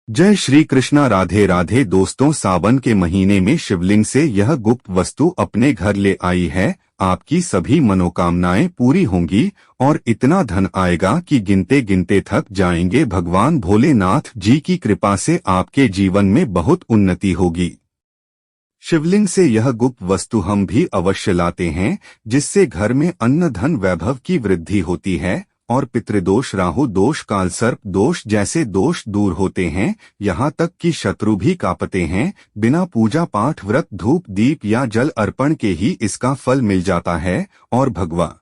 जय श्री कृष्णा। राधे राधे दोस्तों, सावन के महीने में शिवलिंग से यह गुप्त वस्तु अपने घर ले आई है। आपकी सभी मनोकामनाएं पूरी होंगी और इतना धन आएगा कि गिनते गिनते थक जाएंगे। भगवान भोलेनाथ जी की कृपा से आपके जीवन में बहुत उन्नति होगी। शिवलिंग से यह गुप्त वस्तु हम भी अवश्य लाते हैं, जिससे घर में अन्न धन वैभव की वृद्धि होती है और पितृदोष, राहु दोष, कालसर्प दोष जैसे दोष दूर होते हैं। यहाँ तक कि शत्रु भी कांपते हैं। बिना पूजा पाठ, व्रत, धूप, दीप या जल अर्पण के ही इसका फल मिल जाता है और भगवान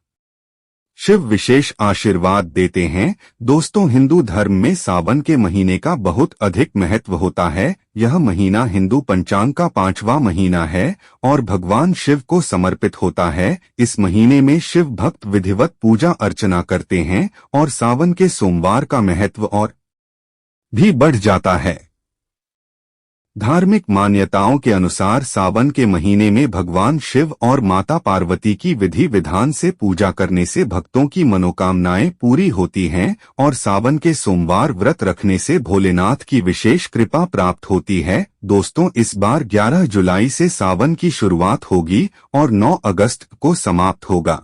शिव विशेष आशीर्वाद देते हैं। दोस्तों, हिंदू धर्म में सावन के महीने का बहुत अधिक महत्व होता है। यह महीना हिंदू पंचांग का 5वां महीना है और भगवान शिव को समर्पित होता है। इस महीने में शिव भक्त विधिवत पूजा अर्चना करते हैं और सावन के सोमवार का महत्व और भी बढ़ जाता है। धार्मिक मान्यताओं के अनुसार सावन के महीने में भगवान शिव और माता पार्वती की विधि विधान से पूजा करने से भक्तों की मनोकामनाएं पूरी होती हैं और सावन के सोमवार व्रत रखने से भोलेनाथ की विशेष कृपा प्राप्त होती है। दोस्तों, इस बार 11 जुलाई से सावन की शुरुआत होगी और 9 अगस्त को समाप्त होगा।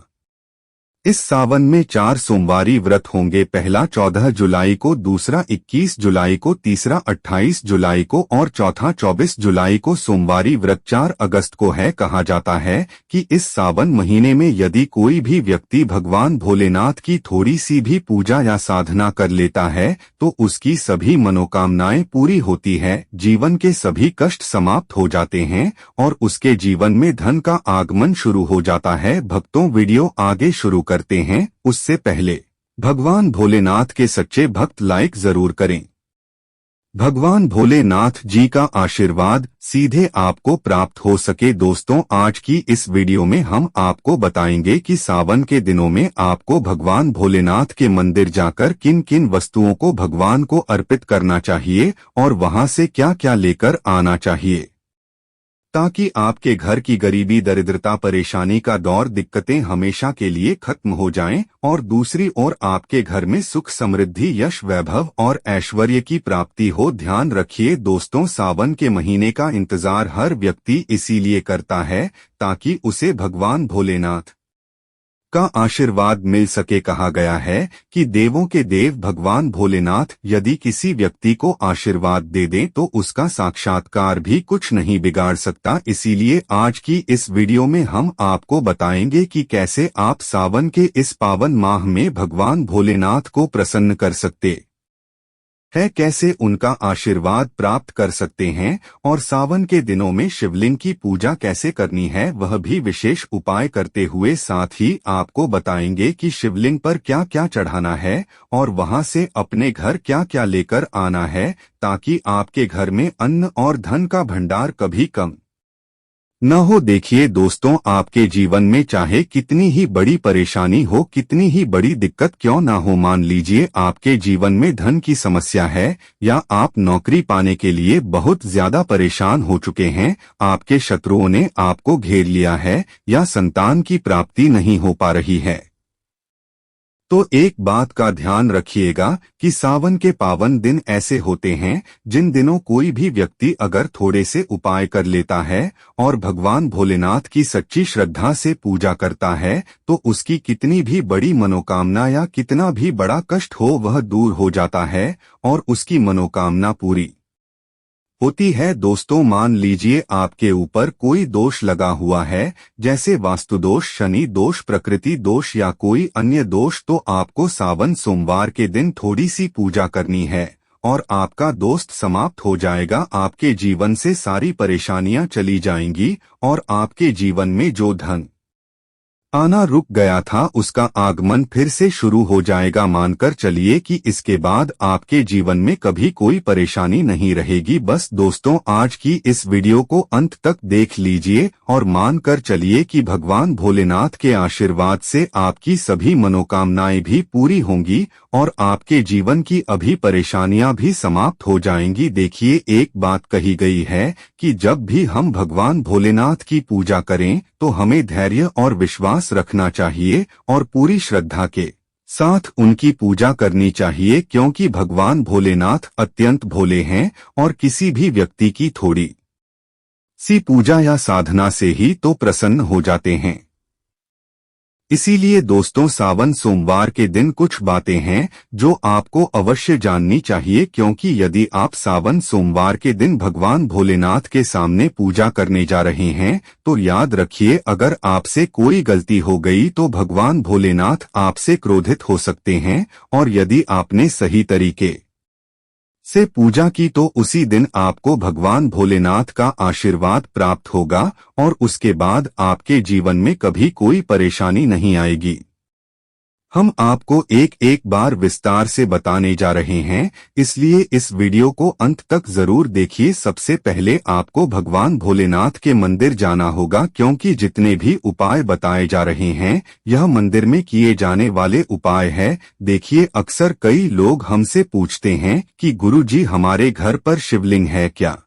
इस सावन में 4 सोमवारी व्रत होंगे। पहला 14 जुलाई को, दूसरा 21 जुलाई को, तीसरा 28 जुलाई को और चौथा 24 जुलाई को। सोमवारी व्रत 4 अगस्त को है। कहा जाता है कि इस सावन महीने में यदि कोई भी व्यक्ति भगवान भोलेनाथ की थोड़ी सी भी पूजा या साधना कर लेता है तो उसकी सभी मनोकामनाएं पूरी होती है, जीवन के सभी कष्ट समाप्त हो जाते हैं और उसके जीवन में धन का आगमन शुरू हो जाता है। भक्तों, वीडियो आगे शुरू करते हैं उससे पहले भगवान भोलेनाथ के सच्चे भक्त लाइक जरूर करें। भगवान भोलेनाथ जी का आशीर्वाद सीधे आपको प्राप्त हो सके। दोस्तों, आज की इस वीडियो में हम आपको बताएंगे कि सावन के दिनों में आपको भगवान भोलेनाथ के मंदिर जाकर किन किन वस्तुओं को भगवान को अर्पित करना चाहिए और वहां से क्या क्या लेकर आना चाहिए, ताकि आपके घर की गरीबी, दरिद्रता, परेशानी का दौर, दिक्कतें हमेशा के लिए खत्म हो जाएं और दूसरी ओर आपके घर में सुख, समृद्धि, यश, वैभव और ऐश्वर्य की प्राप्ति हो। ध्यान रखिए दोस्तों, सावन के महीने का इंतजार हर व्यक्ति इसीलिए करता है ताकि उसे भगवान भोलेनाथ का आशीर्वाद मिल सके। कहा गया है कि देवों के देव भगवान भोलेनाथ यदि किसी व्यक्ति को आशीर्वाद दे दें तो उसका साक्षात्कार भी कुछ नहीं बिगाड़ सकता। इसीलिए आज की इस वीडियो में हम आपको बताएंगे कि कैसे आप सावन के इस पावन माह में भगवान भोलेनाथ को प्रसन्न कर सकते है, कैसे उनका आशीर्वाद प्राप्त कर सकते हैं और सावन के दिनों में शिवलिंग की पूजा कैसे करनी है, वह भी विशेष उपाय करते हुए साथ ही आपको बताएंगे कि शिवलिंग पर क्या क्या चढ़ाना है और वहां से अपने घर क्या क्या लेकर आना है, ताकि आपके घर में अन्न और धन का भंडार कभी कम न हो। देखिए दोस्तों, आपके जीवन में चाहे कितनी ही बड़ी परेशानी हो, कितनी ही बड़ी दिक्कत क्यों ना हो, मान लीजिए आपके जीवन में धन की समस्या है या आप नौकरी पाने के लिए बहुत ज्यादा परेशान हो चुके हैं, आपके शत्रुओं ने आपको घेर लिया है या संतान की प्राप्ति नहीं हो पा रही है, तो एक बात का ध्यान रखिएगा कि सावन के पावन दिन ऐसे होते हैं जिन दिनों कोई भी व्यक्ति अगर थोड़े से उपाय कर लेता है और भगवान भोलेनाथ की सच्ची श्रद्धा से पूजा करता है तो उसकी कितनी भी बड़ी मनोकामना या कितना भी बड़ा कष्ट हो वह दूर हो जाता है और उसकी मनोकामना पूरी होती है। दोस्तों, मान लीजिए आपके ऊपर कोई दोष लगा हुआ है, जैसे वास्तु दोष, शनि दोष, प्रकृति दोष या कोई अन्य दोष, तो आपको सावन सोमवार के दिन थोड़ी सी पूजा करनी है और आपका दोस्त समाप्त हो जाएगा। आपके जीवन से सारी परेशानियां चली जाएंगी और आपके जीवन में जो धन आना रुक गया था उसका आगमन फिर से शुरू हो जाएगा। मानकर चलिए कि इसके बाद आपके जीवन में कभी कोई परेशानी नहीं रहेगी। बस दोस्तों, आज की इस वीडियो को अंत तक देख लीजिए और मानकर चलिए कि भगवान भोलेनाथ के आशीर्वाद से आपकी सभी मनोकामनाएं भी पूरी होंगी और आपके जीवन की अभी परेशानियां भी समाप्त हो जाएंगी। देखिए, एक बात कही गई है कि जब भी हम भगवान भोलेनाथ की पूजा करें तो हमें धैर्य और विश्वास रखना चाहिए और पूरी श्रद्धा के साथ उनकी पूजा करनी चाहिए क्योंकि भगवान भोलेनाथ अत्यंत भोले हैं और किसी भी व्यक्ति की थोड़ी सी पूजा या साधना से ही तो प्रसन्न हो जाते हैं। इसीलिए दोस्तों, सावन सोमवार के दिन कुछ बातें हैं जो आपको अवश्य जाननी चाहिए, क्योंकि यदि आप सावन सोमवार के दिन भगवान भोलेनाथ के सामने पूजा करने जा रहे हैं तो याद रखिए, अगर आपसे कोई गलती हो गई तो भगवान भोलेनाथ आपसे क्रोधित हो सकते हैं, और यदि आपने सही तरीके से पूजा की तो उसी दिन आपको भगवान भोलेनाथ का आशीर्वाद प्राप्त होगा और उसके बाद आपके जीवन में कभी कोई परेशानी नहीं आएगी। हम आपको एक एक बार विस्तार से बताने जा रहे हैं, इसलिए इस वीडियो को अंत तक जरूर देखिए। सबसे पहले आपको भगवान भोलेनाथ के मंदिर जाना होगा, क्योंकि जितने भी उपाय बताए जा रहे हैं यह मंदिर में किए जाने वाले उपाय है। देखिए, अक्सर कई लोग हमसे पूछते हैं कि गुरुजी, हमारे घर पर शिवलिंग है क्या,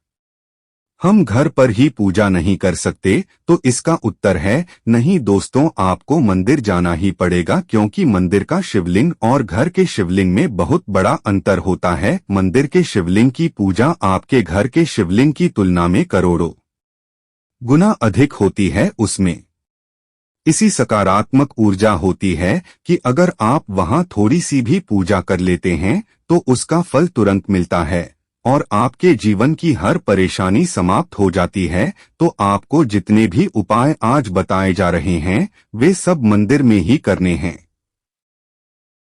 हम घर पर ही पूजा नहीं कर सकते? तो इसका उत्तर है नहीं दोस्तों, आपको मंदिर जाना ही पड़ेगा, क्योंकि मंदिर का शिवलिंग और घर के शिवलिंग में बहुत बड़ा अंतर होता है। मंदिर के शिवलिंग की पूजा आपके घर के शिवलिंग की तुलना में करोड़ों गुना अधिक होती है। उसमें इसी सकारात्मक ऊर्जा होती है कि अगर आप वहां थोड़ी सी भी पूजा कर लेते हैं तो उसका फल तुरंत मिलता है और आपके जीवन की हर परेशानी समाप्त हो जाती है। तो आपको जितने भी उपाय आज बताए जा रहे हैं वे सब मंदिर में ही करने हैं।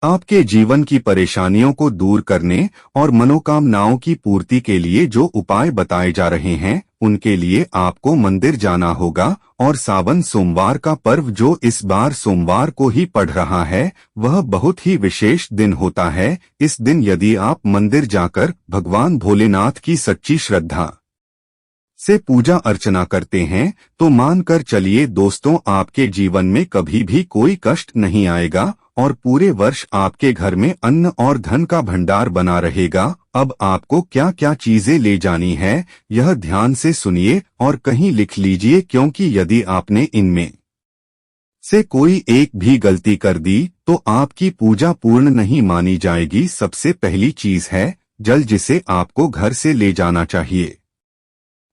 आपके जीवन की परेशानियों को दूर करने और मनोकामनाओं की पूर्ति के लिए जो उपाय बताए जा रहे हैं उनके लिए आपको मंदिर जाना होगा। और सावन सोमवार का पर्व जो इस बार सोमवार को ही पड़ रहा है वह बहुत ही विशेष दिन होता है। इस दिन यदि आप मंदिर जाकर भगवान भोलेनाथ की सच्ची श्रद्धा से पूजा अर्चना करते हैं तो मानकर चलिए दोस्तों, आपके जीवन में कभी भी कोई कष्ट नहीं आएगा और पूरे वर्ष आपके घर में अन्न और धन का भंडार बना रहेगा। अब आपको क्या क्या चीजें ले जानी है यह ध्यान से सुनिए और कहीं लिख लीजिए, क्योंकि यदि आपने इनमें से कोई एक भी गलती कर दी तो आपकी पूजा पूर्ण नहीं मानी जाएगी। सबसे पहली चीज है जल, जिसे आपको घर से ले जाना चाहिए।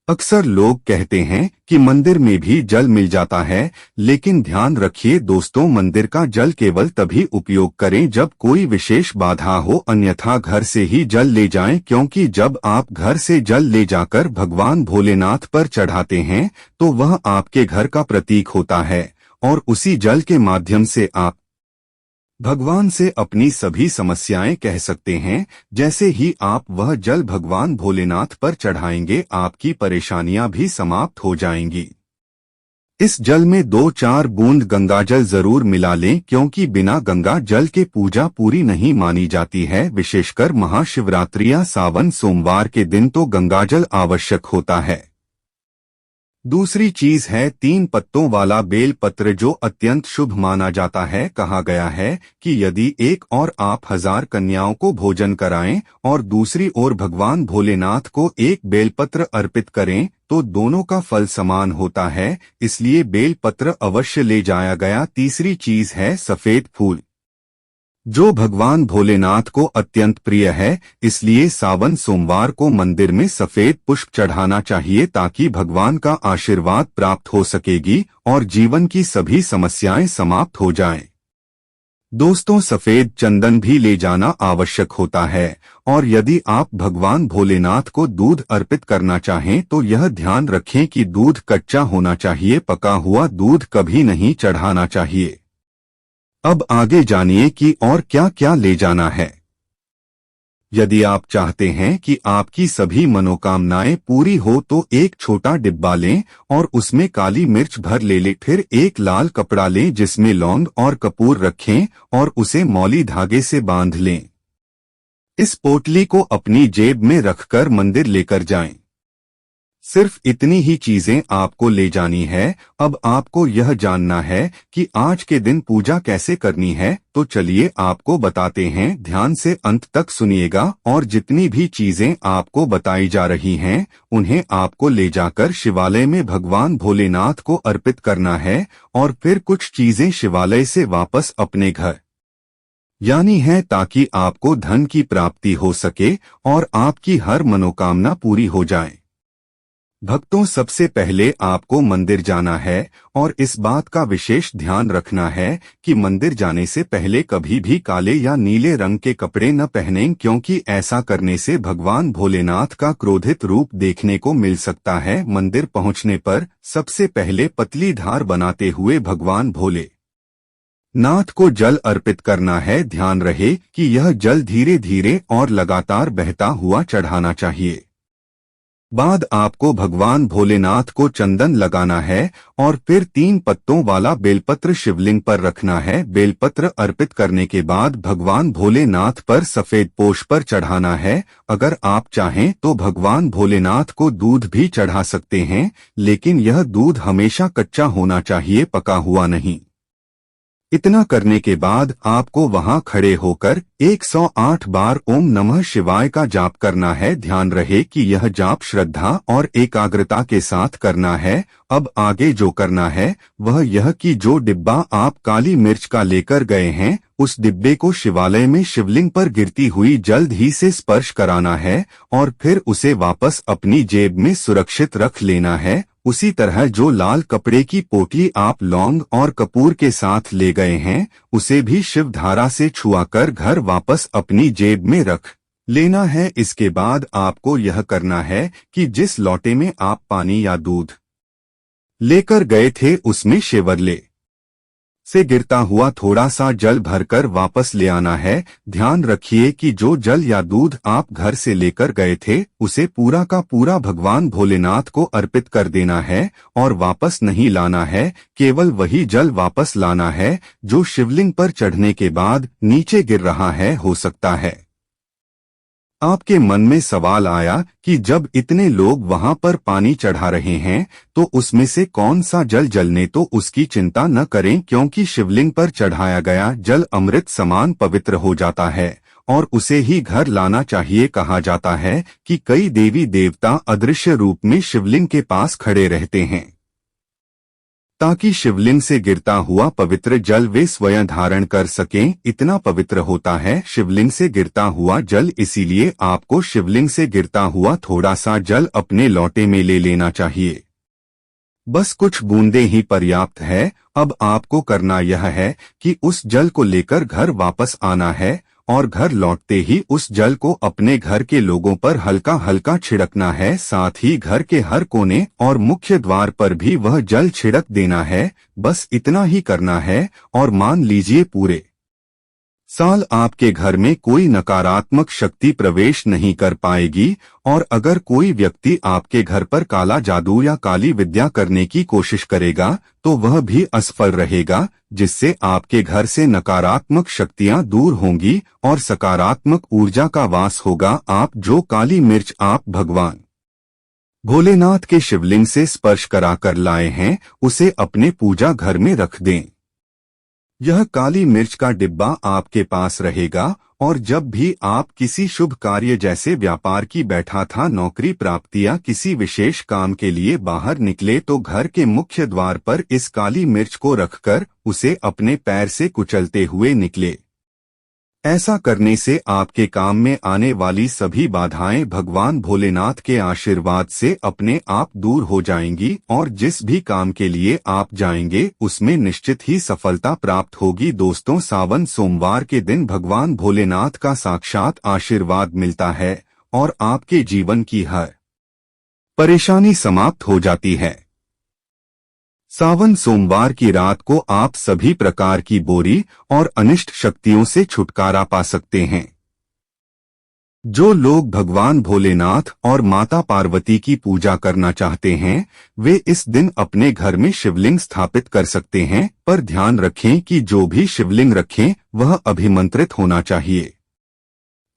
अक्सर लोग कहते हैं कि मंदिर में भी जल मिल जाता है, लेकिन ध्यान रखिए दोस्तों, मंदिर का जल केवल तभी उपयोग करें जब कोई विशेष बाधा हो, अन्यथा घर से ही जल ले जाएं, क्योंकि जब आप घर से जल ले जाकर भगवान भोलेनाथ पर चढ़ाते हैं तो वह आपके घर का प्रतीक होता है और उसी जल के माध्यम से आप भगवान से अपनी सभी समस्याएं कह सकते हैं। जैसे ही आप वह जल भगवान भोलेनाथ पर चढ़ाएंगे आपकी परेशानियां भी समाप्त हो जाएंगी। इस जल में 2-4 बूंद गंगाजल जरूर मिला लें, क्योंकि बिना गंगा जल के पूजा पूरी नहीं मानी जाती है। विशेषकर महाशिवरात्रि या सावन सोमवार के दिन तो गंगाजल आवश्यक होता है। दूसरी चीज है 3 पत्तों वाला बेल पत्र, जो अत्यंत शुभ माना जाता है। कहा गया है कि यदि एक और आप 1000 कन्याओं को भोजन कराएं और दूसरी ओर भगवान भोलेनाथ को एक बेलपत्र अर्पित करें तो दोनों का फल समान होता है, इसलिए बेलपत्र अवश्य ले जाया गया। तीसरी चीज है सफेद फूल, जो भगवान भोलेनाथ को अत्यंत प्रिय है, इसलिए सावन सोमवार को मंदिर में सफेद पुष्प चढ़ाना चाहिए ताकि भगवान का आशीर्वाद प्राप्त हो सकेगी और जीवन की सभी समस्याएं समाप्त हो जाएं। दोस्तों, सफेद चंदन भी ले जाना आवश्यक होता है और यदि आप भगवान भोलेनाथ को दूध अर्पित करना चाहें तो यह ध्यान रखें कि दूध कच्चा होना चाहिए, पका हुआ दूध कभी नहीं चढ़ाना चाहिए। अब आगे जानिए कि और क्या क्या ले जाना है। यदि आप चाहते हैं कि आपकी सभी मनोकामनाएं पूरी हो तो एक छोटा डिब्बा लें और उसमें काली मिर्च भर ले। फिर एक लाल कपड़ा लें जिसमें लौंग और कपूर रखें और उसे मौली धागे से बांध लें। इस पोटली को अपनी जेब में रखकर मंदिर लेकर जाएं। सिर्फ इतनी ही चीजें आपको ले जानी है। अब आपको यह जानना है कि आज के दिन पूजा कैसे करनी है, तो चलिए आपको बताते हैं। ध्यान से अंत तक सुनिएगा और जितनी भी चीजें आपको बताई जा रही हैं उन्हें आपको ले जाकर शिवालय में भगवान भोलेनाथ को अर्पित करना है और फिर कुछ चीजें शिवालय से वापस अपने घर यानी है ताकि आपको धन की प्राप्ति हो सके और आपकी हर मनोकामना पूरी हो जाए। भक्तों, सबसे पहले आपको मंदिर जाना है और इस बात का विशेष ध्यान रखना है कि मंदिर जाने से पहले कभी भी काले या नीले रंग के कपड़े न पहनें, क्योंकि ऐसा करने से भगवान भोलेनाथ का क्रोधित रूप देखने को मिल सकता है। मंदिर पहुंचने पर सबसे पहले पतली धार बनाते हुए भगवान भोले नाथ को जल अर्पित करना है। ध्यान रहे कि यह जल धीरे धीरे और लगातार बहता हुआ चढ़ाना चाहिए। बाद आपको भगवान भोलेनाथ को चंदन लगाना है और फिर 3 पत्तों वाला बेलपत्र शिवलिंग पर रखना है। बेलपत्र अर्पित करने के बाद भगवान भोलेनाथ पर सफेद पोष पर चढ़ाना है। अगर आप चाहें तो भगवान भोलेनाथ को दूध भी चढ़ा सकते हैं, लेकिन यह दूध हमेशा कच्चा होना चाहिए, पका हुआ नहीं। इतना करने के बाद आपको वहां खड़े होकर 108 बार ओम नमः शिवाय का जाप करना है। ध्यान रहे कि यह जाप श्रद्धा और एकाग्रता के साथ करना है। अब आगे जो करना है वह यह कि जो डिब्बा आप काली मिर्च का लेकर गए हैं, उस डिब्बे को शिवालय में शिवलिंग पर गिरती हुई जल्द ही से स्पर्श कराना है और फिर उसे वापस अपनी जेब में सुरक्षित रख लेना है। उसी तरह जो लाल कपड़े की पोटली आप लौंग और कपूर के साथ ले गए हैं, उसे भी शिव धारा से छुआकर घर वापस अपनी जेब में रख लेना है। इसके बाद आपको यह करना है कि जिस लोटे में आप पानी या दूध लेकर गए थे उसमें शिवरले से गिरता हुआ थोड़ा सा जल भरकर वापस ले आना है। ध्यान रखिए कि जो जल या दूध आप घर से लेकर गए थे उसे पूरा का पूरा भगवान भोलेनाथ को अर्पित कर देना है और वापस नहीं लाना है। केवल वही जल वापस लाना है जो शिवलिंग पर चढ़ने के बाद नीचे गिर रहा है। हो सकता है आपके मन में सवाल आया कि जब इतने लोग वहां पर पानी चढ़ा रहे हैं तो उसमें से कौन सा जल जलने, तो उसकी चिंता न करें, क्योंकि शिवलिंग पर चढ़ाया गया जल अमृत समान पवित्र हो जाता है और उसे ही घर लाना चाहिए। कहा जाता है कि कई देवी देवता अदृश्य रूप में शिवलिंग के पास खड़े रहते हैं ताकि शिवलिंग से गिरता हुआ पवित्र जल वे स्वयं धारण कर सकें। इतना पवित्र होता है शिवलिंग से गिरता हुआ जल, इसीलिए आपको शिवलिंग से गिरता हुआ थोड़ा सा जल अपने लोटे में ले लेना चाहिए। बस कुछ बूंदें ही पर्याप्त है। अब आपको करना यह है कि उस जल को लेकर घर वापस आना है और घर लौटते ही उस जल को अपने घर के लोगों पर हल्का हल्का छिड़कना है। साथ ही घर के हर कोने और मुख्य द्वार पर भी वह जल छिड़क देना है। बस इतना ही करना है और मान लीजिए पूरे साल आपके घर में कोई नकारात्मक शक्ति प्रवेश नहीं कर पाएगी और अगर कोई व्यक्ति आपके घर पर काला जादू या काली विद्या करने की कोशिश करेगा तो वह भी असफल रहेगा, जिससे आपके घर से नकारात्मक शक्तियां दूर होंगी और सकारात्मक ऊर्जा का वास होगा। आप जो काली मिर्च आप भगवान भोलेनाथ के शिवलिंग से स्पर्श करा कर लाए हैं उसे अपने पूजा घर में रख दें। यह काली मिर्च का डिब्बा आपके पास रहेगा और जब भी आप किसी शुभ कार्य जैसे व्यापार की बैठा था, नौकरी प्राप्ति या किसी विशेष काम के लिए बाहर निकले तो घर के मुख्य द्वार पर इस काली मिर्च को रखकर उसे अपने पैर से कुचलते हुए निकले। ऐसा करने से आपके काम में आने वाली सभी बाधाएं भगवान भोलेनाथ के आशीर्वाद से अपने आप दूर हो जाएंगी और जिस भी काम के लिए आप जाएंगे उसमें निश्चित ही सफलता प्राप्त होगी। दोस्तों, सावन सोमवार के दिन भगवान भोलेनाथ का साक्षात आशीर्वाद मिलता है और आपके जीवन की हर परेशानी समाप्त हो जाती है। सावन सोमवार की रात को आप सभी प्रकार की बुरी और अनिष्ट शक्तियों से छुटकारा पा सकते हैं। जो लोग भगवान भोलेनाथ और माता पार्वती की पूजा करना चाहते हैं वे इस दिन अपने घर में शिवलिंग स्थापित कर सकते हैं, पर ध्यान रखें कि जो भी शिवलिंग रखें वह अभिमंत्रित होना चाहिए।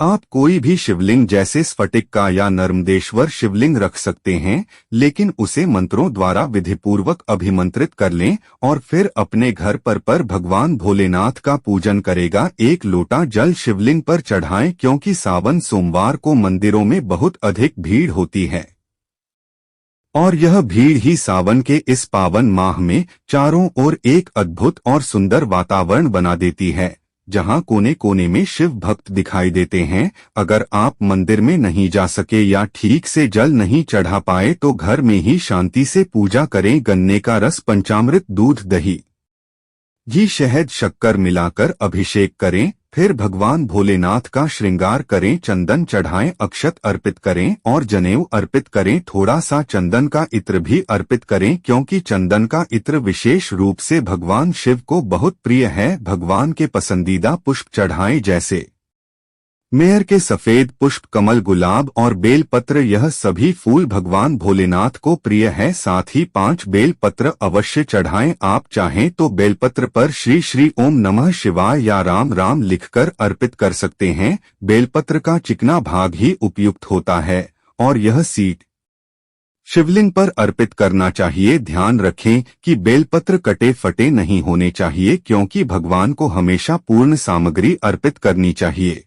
आप कोई भी शिवलिंग जैसे स्फटिक का या नर्मदेश्वर शिवलिंग रख सकते हैं, लेकिन उसे मंत्रों द्वारा विधिपूर्वक अभिमंत्रित कर लें और फिर अपने घर पर भगवान भोलेनाथ का पूजन करेगा। 1 लोटा जल शिवलिंग पर चढ़ाएं, क्योंकि सावन सोमवार को मंदिरों में बहुत अधिक भीड़ होती है और यह भीड़ ही सावन के इस पावन माह में चारों ओर एक अद्भुत और सुंदर वातावरण बना देती है। जहां कोने कोने में शिव भक्त दिखाई देते हैं। अगर आप मंदिर में नहीं जा सके या ठीक से जल नहीं चढ़ा पाए तो घर में ही शांति से पूजा करें। गन्ने का रस, पंचामृत, दूध, दही, घी, शहद, शक्कर मिलाकर अभिषेक करें। फिर भगवान भोलेनाथ का श्रृंगार करें, चंदन चढ़ाएं, अक्षत अर्पित करें और जनेऊ अर्पित करें। थोड़ा सा चंदन का इत्र भी अर्पित करें, क्योंकि चंदन का इत्र विशेष रूप से भगवान शिव को बहुत प्रिय है। भगवान के पसंदीदा पुष्प चढ़ाएं, जैसे मेहर के सफेद पुष्प, कमल, गुलाब और बेलपत्र। यह सभी फूल भगवान भोलेनाथ को प्रिय है। साथ ही 5 बेलपत्र अवश्य चढ़ाएं। आप चाहें तो बेलपत्र पर श्री श्री ओम नमः शिवाय या राम राम लिखकर अर्पित कर सकते हैं। बेलपत्र का चिकना भाग ही उपयुक्त होता है और यह सीट शिवलिंग पर अर्पित करना चाहिए। ध्यान रखें कि बेलपत्र कटे फटे नहीं होने चाहिए, क्योंकि भगवान को हमेशा पूर्ण सामग्री अर्पित करनी चाहिए।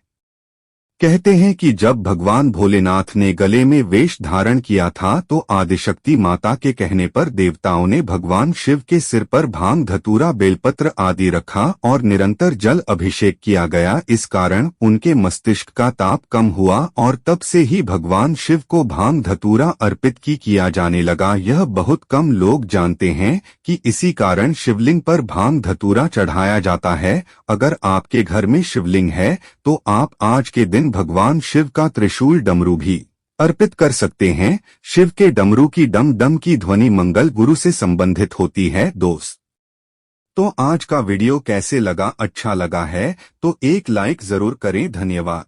कहते हैं कि जब भगवान भोलेनाथ ने गले में वेश धारण किया था तो आदिशक्ति माता के कहने पर देवताओं ने भगवान शिव के सिर पर भांग, धतूरा, बेलपत्र आदि रखा और निरंतर जल अभिषेक किया गया। इस कारण उनके मस्तिष्क का ताप कम हुआ और तब से ही भगवान शिव को भांग, धतूरा अर्पित किया जाने लगा। यह बहुत कम लोग जानते हैं कि इसी कारण शिवलिंग पर भांग, धतूरा चढ़ाया जाता है। अगर आपके घर में शिवलिंग है तो आप आज के दिन भगवान शिव का त्रिशूल, डमरू भी अर्पित कर सकते हैं। शिव के डमरू की डम डम की ध्वनि मंगल गुरु से संबंधित होती है। दोस्त, तो आज का वीडियो कैसे लगा? अच्छा लगा है तो एक लाइक जरूर करें। धन्यवाद।